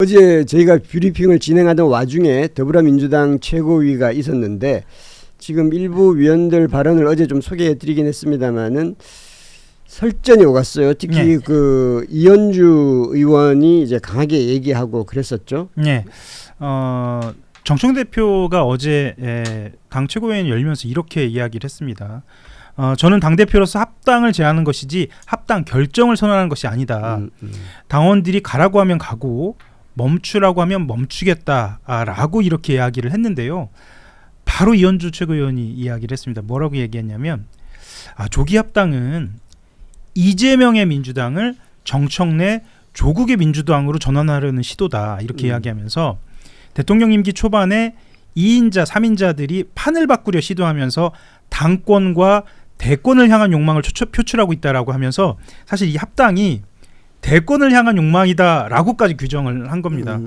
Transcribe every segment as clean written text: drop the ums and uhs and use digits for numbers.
어제 저희가 브리핑을 진행하던 와중에 더불어민주당 최고위가 있었는데 지금 일부 위원들 발언을 어제 좀 소개해드리긴 했습니다만은 설전이 오갔어요. 특히 네. 그 이현주 의원이 이제 강하게 얘기하고 그랬었죠. 네. 정청 대표가 어제 당 최고위원회 열리면서 이렇게 이야기를 했습니다. 저는 당대표로서 합당을 제안하는 것이지 합당 결정을 선언하는 것이 아니다. 당원들이 가라고 하면 가고 멈추라고 하면 멈추겠다라고 이렇게 이야기를 했는데요. 바로 이현주 최고위원이 이야기를 했습니다. 뭐라고 얘기했냐면 조기 합당은 이재명의 민주당을 정청래 조국의 민주당으로 전환하려는 시도다 이렇게 이야기하면서 대통령 임기 초반에 2인자 3인자들이 판을 바꾸려 시도하면서 당권과 대권을 향한 욕망을 표출하고 있다라고 하면서 사실 이 합당이 대권을 향한 욕망이다라고까지 규정을 한 겁니다.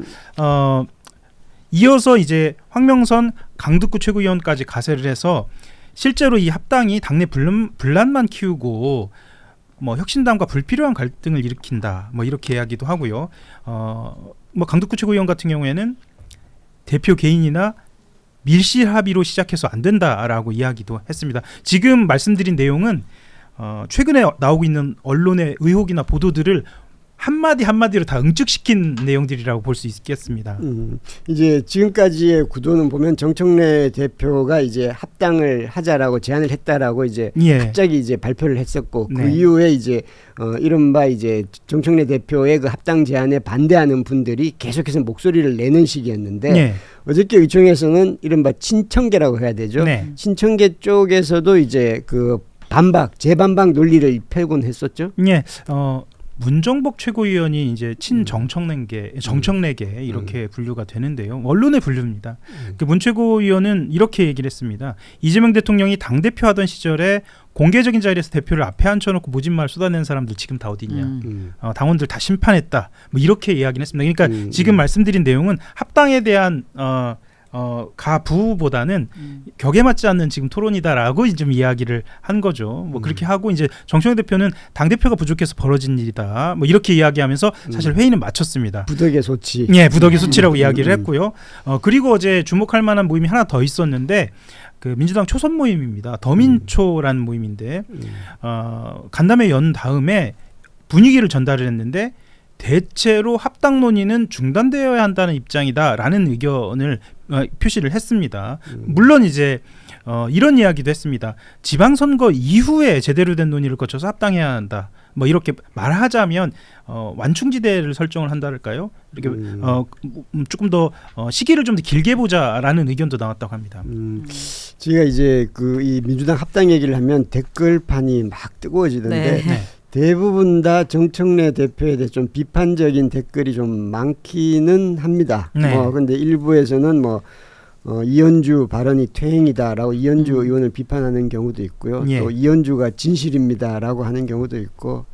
이어서 이제 황명선 강북구 최고위원까지 가세를 해서 실제로 이 합당이 당내 분란만 키우고 뭐 혁신당과 불필요한 갈등을 일으킨다 뭐 이렇게 이야기도 하고요. 뭐 강북구 최고위원 같은 경우에는 대표 개인이나 밀실 합의로 시작해서 안 된다라고 이야기도 했습니다. 지금 말씀드린 내용은 최근에 나오고 있는 언론의 의혹이나 보도들을 한마디 한마디로 다 응축시킨 내용들이라고 볼 수 있겠습니다. 이제 지금까지의 구도는 보면 정청래 대표가 이제 합당을 하자라고 제안을 했다라고 이제 갑자기 이제 발표를 했었고 그 이후에 이제 이른바 이제 정청래 대표의 그 합당 제안에 반대하는 분들이 계속해서 목소리를 내는 식이었는데 어저께 의총에서는 이른바 친청계라고 해야 되죠. 친청계 쪽에서도 이제 그 재반박 논리를 펴곤 했었죠. 문정복 최고위원이 이제 친정청래계, 정청래계 이렇게 분류가 되는데요. 언론의 분류입니다. 그 문 최고위원은 이렇게 얘기를 했습니다. 이재명 대통령이 당대표 하던 시절에 공개적인 자리에서 대표를 앞에 앉혀놓고 모진말 쏟아낸 사람들 지금 다 어디 있냐. 당원들 다 심판했다. 뭐 이렇게 이야기를 했습니다. 그러니까 지금 말씀드린 내용은 합당에 대한 가부보다는 격에 맞지 않는 지금 토론이다라고 좀 이야기를 한 거죠. 뭐 그렇게 하고 이제 정청래 대표는 당 대표가 부족해서 벌어진 일이다. 뭐 이렇게 이야기하면서 사실 회의는 마쳤습니다. 부덕의 소치. 부덕의 소치라고 이야기를 했고요. 그리고 어제 주목할 만한 모임이 하나 더 있었는데 그 민주당 초선 모임입니다. 더민초라는 모임인데 간담회 연 다음에 분위기를 전달을 했는데. 대체로 합당 논의는 중단되어야 한다는 입장이다라는 의견을 표시를 했습니다. 물론 이제 이런 이야기도 했습니다. 지방선거 이후에 제대로 된 논의를 거쳐서 합당해야 한다. 뭐 이렇게 말하자면 완충지대를 설정을 한다랄까요? 이렇게 조금 더 시기를 좀 더 길게 보자라는 의견도 나왔다고 합니다. 제가 이제 그 이 민주당 합당 얘기를 하면 댓글판이 막 뜨거워지던데. 대부분 다 정청래 대표에 대해 좀 비판적인 댓글이 좀 많기는 합니다. 근데 일부에서는 이현주 발언이 퇴행이다라고 이현주 의원을 비판하는 경우도 있고요. 또 이현주가 진실입니다라고 하는 경우도 있고.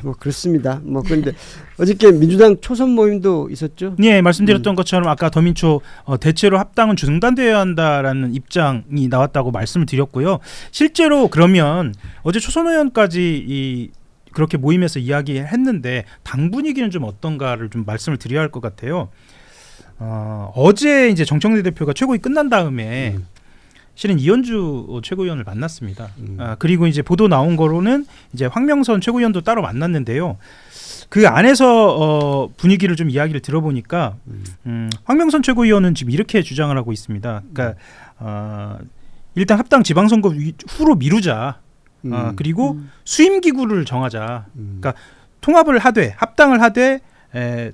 뭐 그렇습니다. 그런데 어저께 민주당 초선 모임도 있었죠? 말씀드렸던 것처럼 아까 더민초 대체로 합당은 중단되어야 한다라는 입장이 나왔다고 말씀을 드렸고요. 실제로 그러면 어제 초선 의원까지 그렇게 모임에서 이야기했는데 당 분위기는 좀 어떤가를 좀 말씀을 드려야 할 것 같아요. 어제 이제 정청래 대표가 최고위 끝난 다음에 실은 이현주 최고위원을 만났습니다. 그리고 이제 보도 나온 거로는 이제 황명선 최고위원도 따로 만났는데요. 그 안에서 분위기를 좀 이야기를 들어보니까 황명선 최고위원은 지금 이렇게 주장을 하고 있습니다. 그러니까 일단 합당 지방선거 후로 미루자. 그리고 수임 기구를 정하자. 그러니까 통합을 하되 합당을 하되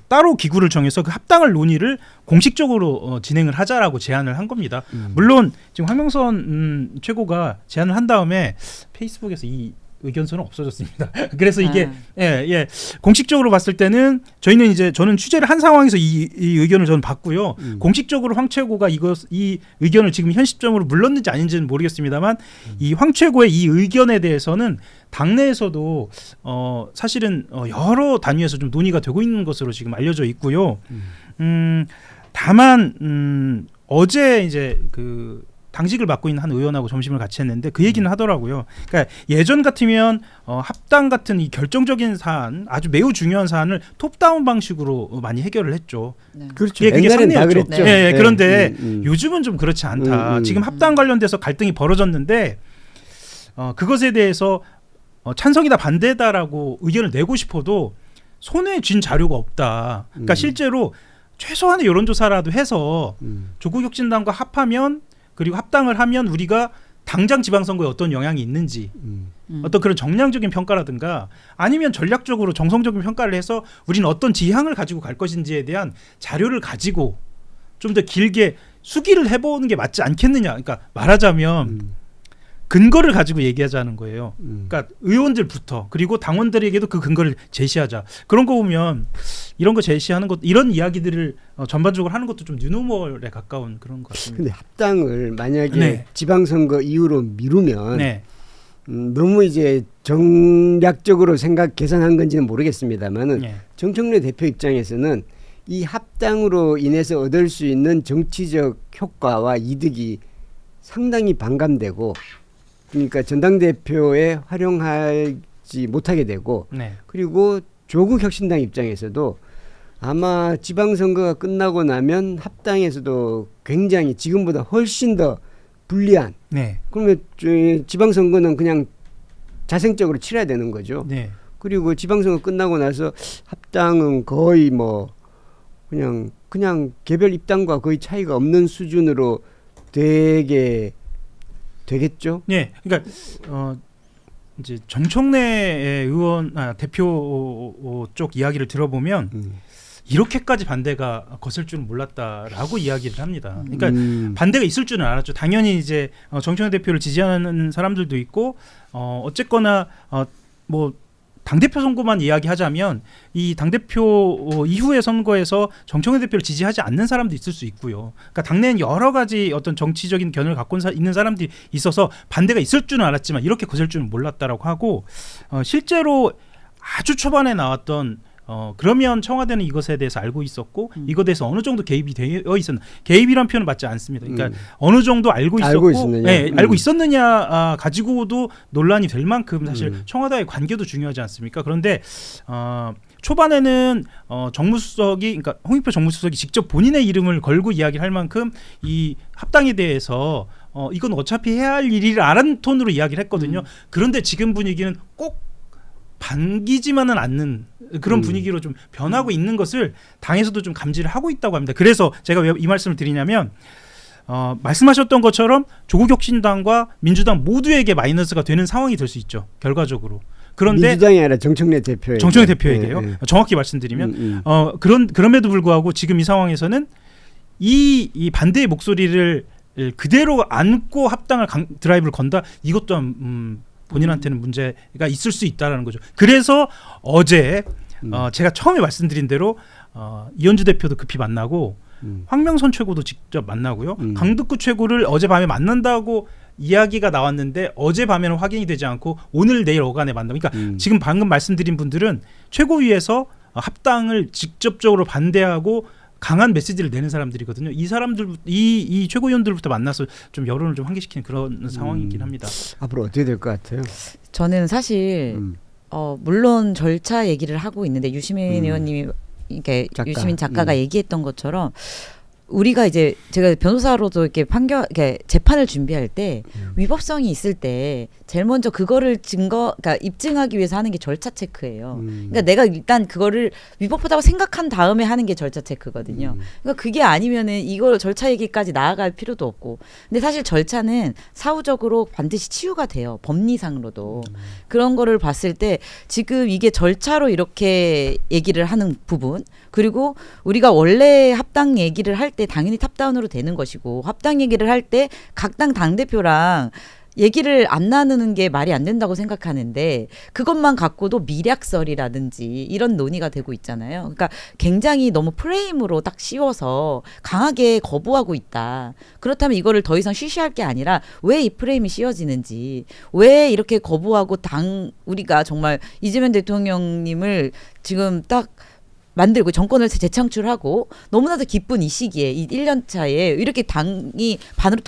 따로 기구를 정해서 그 합당을 논의를 공식적으로 진행을 하자라고 제안을 한 겁니다. 물론 지금 황명선 최고가 제안을 한 다음에 페이스북에서 이 의견서는 없어졌습니다. 그래서 이게 공식적으로 봤을 때는 저는 취재를 한 상황에서 이 의견을 저는 봤고요. 공식적으로 황 최고가 이 의견을 지금 현 시점으로 물렀는지 아닌지는 모르겠습니다만 이 황 최고의 이 의견에 대해서는 당내에서도 사실은 여러 단위에서 좀 논의가 되고 있는 것으로 지금 알려져 있고요. 다만 어제 이제 그 당직을 맡고 있는 한 의원하고 점심을 같이 했는데 그 얘기는 하더라고요. 그러니까 예전 같으면 합당 같은 이 결정적인 사안, 아주 매우 중요한 사안을 톱다운 방식으로 많이 해결을 했죠. 네. 그렇죠. 그게 옛날엔 다 상례였죠. 그랬죠. 네. 그런데 음. 요즘은 좀 그렇지 않다. 음. 지금 합당 관련돼서 갈등이 벌어졌는데 그것에 대해서 찬성이다 반대다라고 의견을 내고 싶어도 손에 쥔 자료가 없다. 그러니까 실제로 최소한의 여론조사라도 해서 조국혁신당과 합하면 그리고 합당을 하면 우리가 당장 지방선거에 어떤 영향이 있는지 어떤 그런 정량적인 평가라든가 아니면 전략적으로 정성적인 평가를 해서 우리는 어떤 지향을 가지고 갈 것인지에 대한 자료를 가지고 좀 더 길게 수기를 해보는 게 맞지 않겠느냐. 그러니까 말하자면 근거를 가지고 얘기하자는 거예요. 그러니까 의원들부터 그리고 당원들에게도 그 근거를 제시하자. 그런 거 보면 이런 거 제시하는 것, 이런 이야기들을 전반적으로 하는 것도 좀 뉴노멀에 가까운 그런 것 같습니다. 근데 합당을 만약에 네. 지방선거 이후로 미루면 네. 너무 이제 정략적으로 계산한 건지는 모르겠습니다만은 네. 정청래 대표 입장에서는 이 합당으로 인해서 얻을 수 있는 정치적 효과와 이득이 상당히 반감되고, 그러니까 전당대표에 활용하지 못하게 되고, 네. 그리고 조국 혁신당 입장에서도 아마 지방선거가 끝나고 나면 합당에서도 굉장히 지금보다 훨씬 더 불리한, 네. 그러면 지방선거는 그냥 자생적으로 치러야 되는 거죠. 네. 그리고 지방선거 끝나고 나서 합당은 거의 뭐 그냥 개별 입당과 거의 차이가 없는 수준으로 되겠죠. 네. 그러니까 이제 정청래 의원 대표 쪽 이야기를 들어보면 이렇게까지 반대가 거셀 줄은 몰랐다라고 이야기를 합니다. 그러니까 반대가 있을 줄은 알았죠. 당연히 이제 정청래 대표를 지지하는 사람들도 있고 어쨌거나 뭐 당대표 선거만 이야기하자면 이 당대표 이후의 선거에서 정청래 대표를 지지하지 않는 사람도 있을 수 있고요. 그러니까 당내엔 여러 가지 어떤 정치적인 견해를 갖고 있는 사람들이 있어서 반대가 있을 줄은 알았지만 이렇게 거셀 줄은 몰랐다라고 하고 실제로 아주 초반에 나왔던 그러면 청와대는 이것에 대해서 알고 있었고 이것에 대해서 어느 정도 개입이 되어 있었나. 개입이란 표현은 맞지 않습니다. 그러니까 어느 정도 알고 있었고 알고 있었느냐 가지고도 논란이 될 만큼 사실 청와대의 관계도 중요하지 않습니까? 그런데 초반에는 정무수석이, 그러니까 홍익표 정무수석이 직접 본인의 이름을 걸고 이야기를 할 만큼 이 합당에 대해서 이건 어차피 해야 할 일이라는 톤으로 이야기를 했거든요. 그런데 지금 분위기는 꼭 반기지만은 않는 그런 분위기로 좀 변하고 있는 것을 당에서도 좀 감지를 하고 있다고 합니다. 그래서 제가 왜 이 말씀을 드리냐면 말씀하셨던 것처럼 조국혁신당과 민주당 모두에게 마이너스가 되는 상황이 될 수 있죠. 결과적으로. 그런데 민주당이 아니라 정청래 대표에게. 정청래 대표에게요. 정확히 말씀드리면 그럼에도 불구하고 지금 이 상황에서는 이 반대의 목소리를 그대로 안고 합당을 드라이브를 건다. 이것 또한 본인한테는 문제가 있을 수 있다라는 거죠. 그래서 어제 제가 처음에 말씀드린 대로 이현주 대표도 급히 만나고 황명선 최고도 직접 만나고요. 강덕구 최고를 어젯밤에 만난다고 이야기가 나왔는데 어젯밤에는 확인이 되지 않고 오늘 내일 오간에 만나고, 그러니까 지금 방금 말씀드린 분들은 최고위에서 합당을 직접적으로 반대하고 강한 메시지를 내는 사람들이거든요. 이 사람들, 이 최고위원들부터 만나서 좀 여론을 좀 환기시키는 그런 상황이긴 합니다. 앞으로 어떻게 될 것 같아요? 저는 사실 물론 절차 얘기를 하고 있는데 유시민 의원님이 이렇게 유시민 작가가 얘기했던 것처럼 우리가 이제 제가 변호사로도 이렇게 재판을 준비할 때 위법성이 있을 때 제일 먼저 그거를 그러니까 입증하기 위해서 하는 게 절차 체크예요. 그러니까 내가 일단 그거를 위법하다고 생각한 다음에 하는 게 절차 체크거든요. 그러니까 그게 아니면은 이걸 절차 얘기까지 나아갈 필요도 없고. 근데 사실 절차는 사후적으로 반드시 치유가 돼요. 법리상으로도. 그런 거를 봤을 때 지금 이게 절차로 이렇게 얘기를 하는 부분, 그리고 우리가 원래 합당 얘기를 할 때 당연히 탑다운으로 되는 것이고 합당 얘기를 할 때 각 당 당대표랑 얘기를 안 나누는 게 말이 안 된다고 생각하는데 그것만 갖고도 미략설이라든지 이런 논의가 되고 있잖아요. 그러니까 굉장히 너무 프레임으로 딱 씌워서 강하게 거부하고 있다. 그렇다면 이거를 더 이상 쉬쉬할 게 아니라 왜 이 프레임이 씌워지는지, 왜 이렇게 거부하고 우리가 정말 이재명 대통령님을 지금 딱 만들고 정권을 재창출하고 너무나도 기쁜 이 시기에 이 1년 차에 이렇게 당이 반으로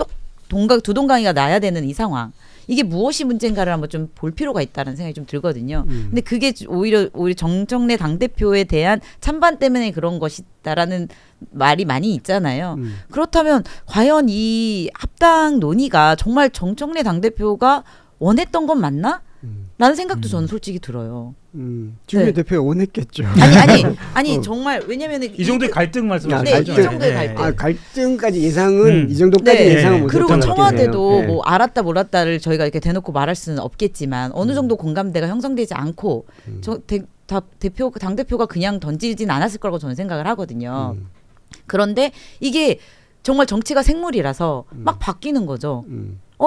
두 동강이가 나야 되는 이 상황. 이게 무엇이 문제인가를 한번 좀 볼 필요가 있다는 생각이 좀 들거든요. 근데 그게 오히려 정청래 당대표에 대한 찬반 때문에 그런 것이다라는 말이 많이 있잖아요. 그렇다면 과연 이 합당 논의가 정말 정청래 당대표가 원했던 건 맞나? 라는 생각도 저는 솔직히 들어요. 지금의 네. 대표가 원했겠죠. 아니 정말 왜냐면은 이 정도의 갈등 말씀하시죠. 네, 이 정도의 갈등. 갈등까지 예상은 이 정도까지 네. 예상은 못했던 그리고 것 같긴 청와대도 해요. 뭐 알았다 몰랐다를 저희가 이렇게 대놓고 말할 수는 없겠지만 어느 정도 공감대가 형성되지 않고 당 대표가 그냥 던지진 않았을 거라고 저는 생각을 하거든요. 그런데 이게 정말 정치가 생물이라서 막 바뀌는 거죠.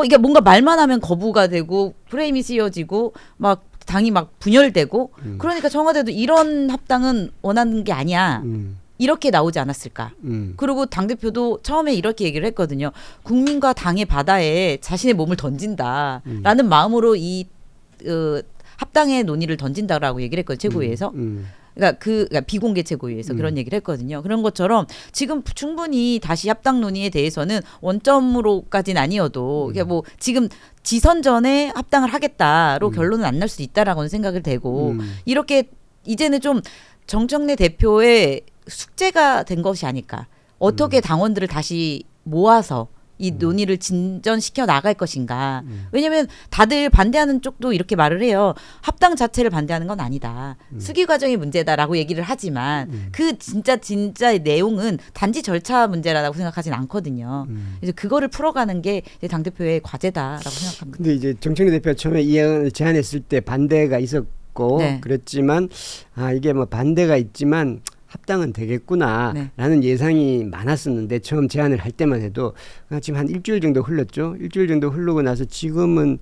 이게 뭔가 말만 하면 거부가 되고 프레임이 씌워지고 막 당이 막 분열되고 그러니까 청와대도 이런 합당은 원하는 게 아니야. 이렇게 나오지 않았을까. 그리고 당대표도 처음에 이렇게 얘기를 했거든요. 국민과 당의 바다에 자신의 몸을 던진다라는 마음으로 이 합당의 논의를 던진다라고 얘기를 했거든요. 최고위에서. 그러니까 비공개 최고위에서 그런 얘기를 했거든요. 그런 것처럼 지금 충분히 다시 합당 논의에 대해서는 원점으로까지는 아니어도 그러니까 뭐 지금 지선 전에 합당을 하겠다로 결론은 안 날 수도 있다라고는 생각을 되고 이렇게 이제는 좀 정청래 대표의 숙제가 된 것이 아닐까. 어떻게 당원들을 다시 모아서 이 논의를 진전시켜 나갈 것인가. 왜냐하면 다들 반대하는 쪽도 이렇게 말을 해요. 합당 자체를 반대하는 건 아니다. 수기 과정이 문제다라고 얘기를 하지만 그 진짜의 내용은 단지 절차 문제라고 생각하진 않거든요. 그래서 그거를 풀어가는 게 당대표의 과제다라고 생각합니다. 근데 이제 정청래 대표가 처음에 이 안을 제안했을 때 반대가 있었고 네. 그랬지만 이게 뭐 반대가 있지만 합당은 되겠구나라는 예상이 많았었는데 처음 제안을 할 때만 해도 지금 한 일주일 정도 흘렀죠. 일주일 정도 흐르고 나서 지금은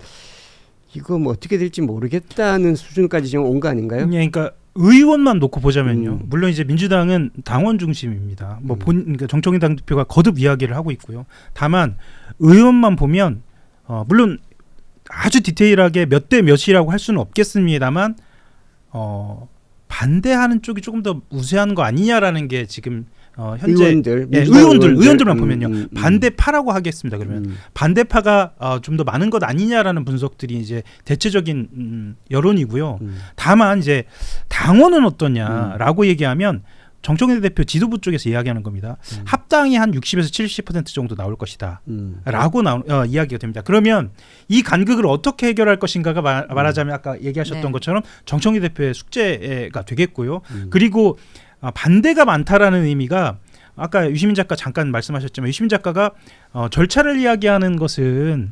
이거 뭐 어떻게 될지 모르겠다는 수준까지 지금 온 거 아닌가요? 그러니까 의원만 놓고 보자면요. 물론 이제 민주당은 당원 중심입니다. 그러니까 정청래 당대표가 거듭 이야기를 하고 있고요. 다만 의원만 보면 물론 아주 디테일하게 몇 대 몇이라고 할 수는 없겠습니다만 반대하는 쪽이 조금 더 우세한 거 아니냐라는 게 지금 현재 의원들만 보면요. 반대파라고 하겠습니다. 그러면 반대파가 좀 더 많은 것 아니냐라는 분석들이 이제 대체적인 여론이고요. 다만 이제 당원은 어떠냐라고 얘기하면 정청래 대표 지도부 쪽에서 이야기하는 겁니다. 합당이 한 60에서 70% 정도 나올 것이다 라고 이야기가 됩니다. 그러면 이 간극을 어떻게 해결할 것인가가 말하자면 아까 얘기하셨던 것처럼 정청래 대표의 숙제가 되겠고요. 그리고 반대가 많다라는 의미가 아까 유시민 작가 잠깐 말씀하셨지만 유시민 작가가 절차를 이야기하는 것은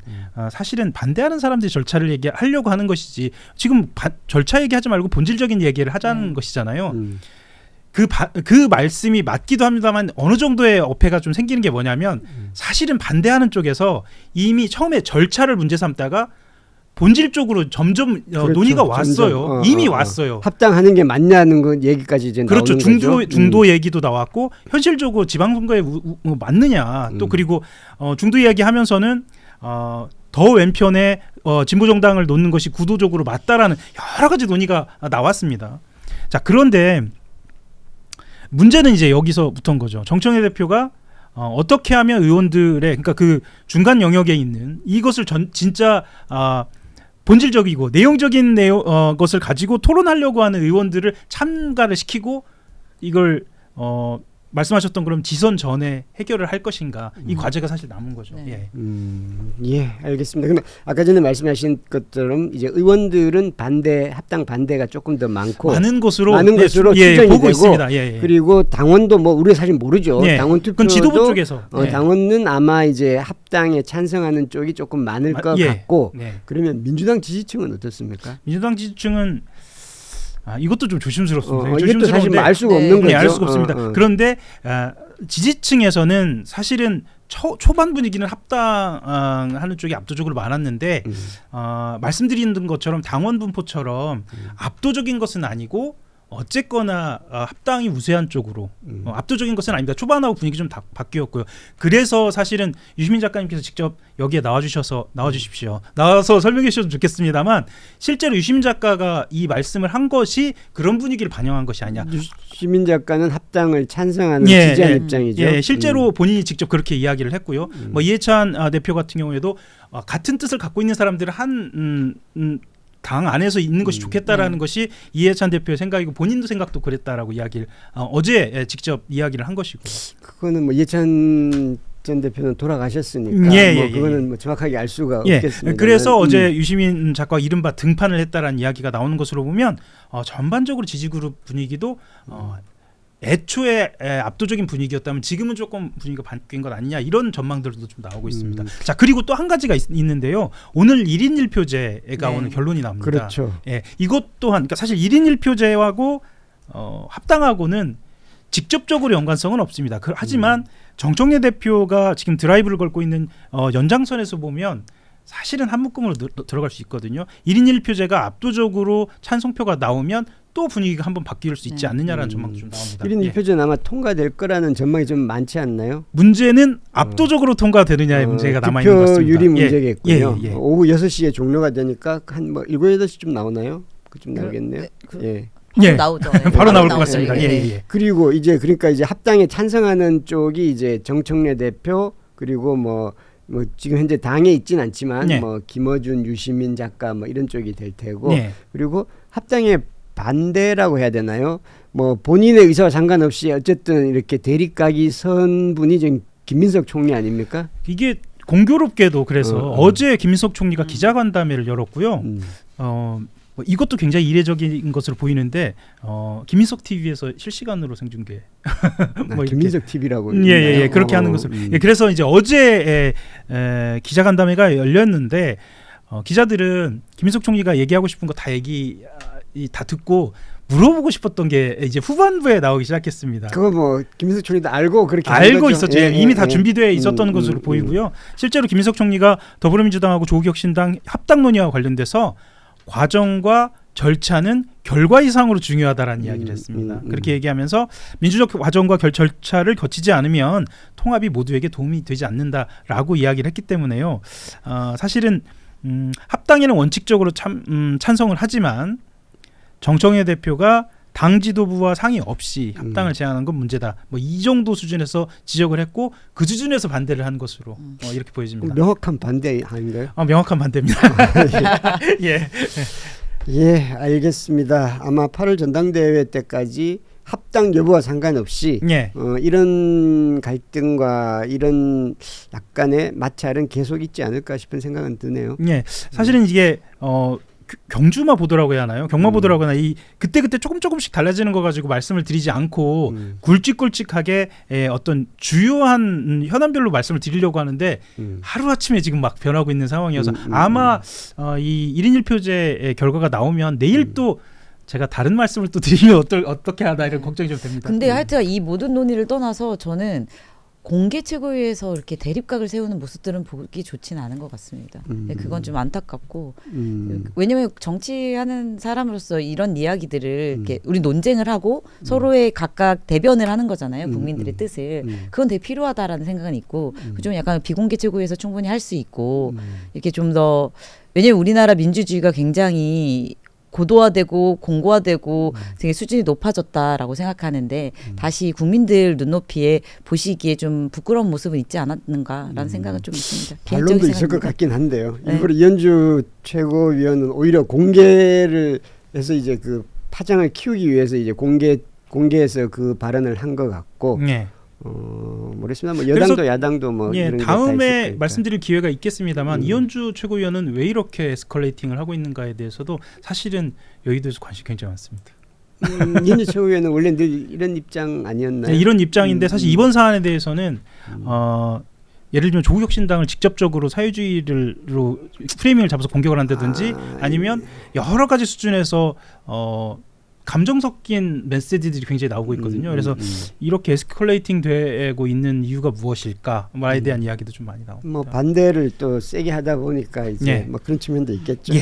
사실은 반대하는 사람들이 절차를 얘기하려고 하는 것이지 지금 절차 얘기하지 말고 본질적인 얘기를 하자는 것이잖아요. 그 말씀이 맞기도 합니다만 어느 정도의 어폐가 좀 생기는 게 뭐냐면 사실은 반대하는 쪽에서 이미 처음에 절차를 문제 삼다가 본질적으로 점점 그렇죠. 논의가 왔어요. 이미 왔어요. 합당하는 게 맞냐는 그 얘기까지 이제 그렇죠. 나오는 거죠. 중도 얘기도 나왔고 현실적으로 지방선거에 맞느냐 또 그리고 중도 이야기하면서는 더 왼편에 진보정당을 놓는 것이 구도적으로 맞다라는 여러 가지 논의가 나왔습니다. 자 그런데 문제는 이제 여기서부터인 거죠. 정청래 대표가 어떻게 하면 의원들의 그러니까 그 중간 영역에 있는 이것을 진짜 본질적이고 내용적인 것을 가지고 토론하려고 하는 의원들을 참가를 시키고 이걸 말씀하셨던 그럼 지선 전에 해결을 할 것인가 이 과제가 사실 남은 거죠. 네. 예, 알겠습니다. 그러면 아까 전에 말씀하신 것처럼 이제 의원들은 합당 반대가 조금 더 많은 것으로 추정이 보고 되고 있습니다. 그리고 당원도 뭐 우리가 사실 모르죠. 당원 투표도 그건 지도부 쪽에서 당원은 아마 이제 합당에 찬성하는 쪽이 조금 많을 것 같고 그러면 민주당 지지층은 어떻습니까? 민주당 지지층은 이것도 좀 조심스럽습니다. 이것도 사실 알 수가 없는 거죠. 알 수가 없습니다. 그런데 지지층에서는 사실은 초반 분위기는 합당하는 쪽이 압도적으로 많았는데 말씀드린 것처럼 당원 분포처럼 압도적인 것은 아니고 어쨌거나 합당이 우세한 쪽으로 압도적인 것은 아닙니다. 초반하고 분위기 좀 바뀌었고요. 그래서 사실은 유시민 작가님께서 직접 여기에 나와주십시오. 나와서 설명해 주셔도 좋겠습니다만 실제로 유시민 작가가 이 말씀을 한 것이 그런 분위기를 반영한 것이 아니냐. 유시민 작가는 합당을 찬성하는 지지한 입장이죠. 예, 실제로 본인이 직접 그렇게 이야기를 했고요. 뭐 이해찬 대표 같은 경우에도 같은 뜻을 갖고 있는 사람들을 당 안에서 있는 것이 좋겠다라는 것이 이해찬 대표의 생각이고 본인도 생각도 그랬다라고 이야기를 어제 직접 이야기를 한 것이고. 그거는 뭐 이해찬 전 대표는 돌아가셨으니까 그거는 뭐 정확하게 알 수가 없겠습니다. 그래서 어제 유시민 작가가 이른바 등판을 했다라는 이야기가 나오는 것으로 보면 전반적으로 지지그룹 분위기도 애초에 압도적인 분위기였다면 지금은 조금 분위기가 바뀐 것 아니냐 이런 전망들도 좀 나오고 있습니다. 자, 그리고 또 한 가지가 있는데요. 오늘 1인 1표제가 오늘 결론이 납니다. 그렇죠. 예, 이것 또한 그러니까 사실 1인 1표제하고 합당하고는 직접적으로 연관성은 없습니다. 하지만 정청래 대표가 지금 드라이브를 걸고 있는 연장선에서 보면 사실은 한 묶음으로 들어갈 수 있거든요. 1인 1표제가 압도적으로 찬성표가 나오면 또 분위기가 한번 바뀔 수 있지 않느냐라는 전망도 좀 나옵니다. 1인 1표제는 아마 통과될 거라는 전망이 좀 많지 않나요? 문제는 압도적으로 통과되느냐의 문제가 남아있는 것 같습니다. 유리 문제겠고요. 오후 6시에 종료가 되니까 한 뭐 7, 8시쯤 나오나요? 그좀 나오겠네요. 바로 나오죠. 바로 나올 것 같습니다. 그리고 그러니까 이제 합당에 찬성하는 쪽이 이제 정청래 대표 그리고 뭐 지금 현재 당에 있진 않지만 뭐 김어준, 유시민 작가 뭐 이런 쪽이 될 테고 그리고 합당에 반대라고 해야 되나요? 뭐 본인의 의사와 상관없이 어쨌든 이렇게 대립각이 선 분이 지금 김민석 총리 아닙니까? 이게 공교롭게도 그래서 어제 김민석 총리가 기자간담회를 열었고요. 뭐 이것도 굉장히 이례적인 것으로 보이는데 김민석 TV에서 실시간으로 생중계. 뭐 김민석 TV라고. 그렇게 하는 것으로. 그래서 이제 어제 기자간담회가 열렸는데 기자들은 김민석 총리가 얘기하고 싶은 거 다 듣고 물어보고 싶었던 게 이제 후반부에 나오기 시작했습니다. 그거 뭐 김민석 총리도 알고 그렇게 알고 있었죠. 이미 다 준비되어 있었던 것으로 보이고요. 실제로 김민석 총리가 더불어민주당하고 조국혁신당 합당 논의와 관련돼서 과정과 절차는 결과 이상으로 중요하다라는 이야기를 했습니다. 그렇게 얘기하면서 민주적 과정과 절차를 거치지 않으면 통합이 모두에게 도움이 되지 않는다라고 이야기를 했기 때문에요. 사실은 합당에는 원칙적으로 찬성을 하지만 정청래 대표가 당 지도부와 상의 없이 합당을 제안한 건 문제다. 뭐 이 정도 수준에서 지적을 했고 그 수준에서 반대를 한 것으로 이렇게 보여집니다. 명확한 반대 아닌가요? 명확한 반대입니다. 알겠습니다. 아마 8월 전당대회 때까지 합당 여부와 상관없이 이런 갈등과 이런 약간의 마찰은 계속 있지 않을까 싶은 생각은 드네요. 사실은 이게 경주마 보도라고 해야 하나요? 경마 보도라고 하나 이 그때 조금씩 달라지는 거 가지고 말씀을 드리지 않고 굵직굵직하게 어떤 주요한 현안별로 말씀을 드리려고 하는데 하루아침에 지금 막 변하고 있는 상황이어서 아마 이 1인 1표제의 결과가 나오면 내일 또 제가 다른 말씀을 또 드리면 어떻게 하나 이런 걱정이 좀 됩니다. 근데 하여튼 이 모든 논의를 떠나서 저는 공개 최고위에서 이렇게 대립각을 세우는 모습들은 보기 좋지는 않은 것 같습니다. 그건 좀 안타깝고 왜냐하면 정치하는 사람으로서 이런 이야기들을 이렇게 우리 논쟁을 하고 서로의 각각 대변을 하는 거잖아요. 국민들의 뜻을. 그건 되게 필요하다라는 생각은 있고 좀 약간 비공개 최고위에서 충분히 할 수 있고 이렇게 좀 더 왜냐하면 우리나라 민주주의가 굉장히 고도화되고 공고화되고 되게 수준이 높아졌다라고 생각하는데 다시 국민들 눈높이에 보시기에 좀 부끄러운 모습은 있지 않았는가라는 생각은 좀 있습니다. 반론도 있을 것 같긴 한데요. 일부러 이현주 최고위원은 오히려 공개를 해서 이제 그 파장을 키우기 위해서 이제 공개해서 그 발언을 한 것 같고 모르겠습니다. 뭐 여당도 야당도 뭐 이런 다음에 말씀드릴 기회가 있겠습니다만 이현주 최고위원은 왜 이렇게 에스컬레이팅을 하고 있는가에 대해서도 사실은 여의도에서 관심이 굉장히 많습니다. 이현주 최고위원은 원래 늘 이런 입장 아니었나요? 이런 입장인데 사실 이번 사안에 대해서는 예를 들면 조국혁신당을 직접적으로 사회주의로 프레이밍을 잡아서 공격을 한다든지 아니면 여러 가지 수준에서 감정 섞인 메시지들이 굉장히 나오고 있거든요. 그래서 이렇게 에스컬레이팅 되고 있는 이유가 무엇일까에 대한 이야기도 좀 많이 나옵니다. 뭐 반대를 또 세게 하다 보니까 이제 뭐 그런 측면도 있겠죠.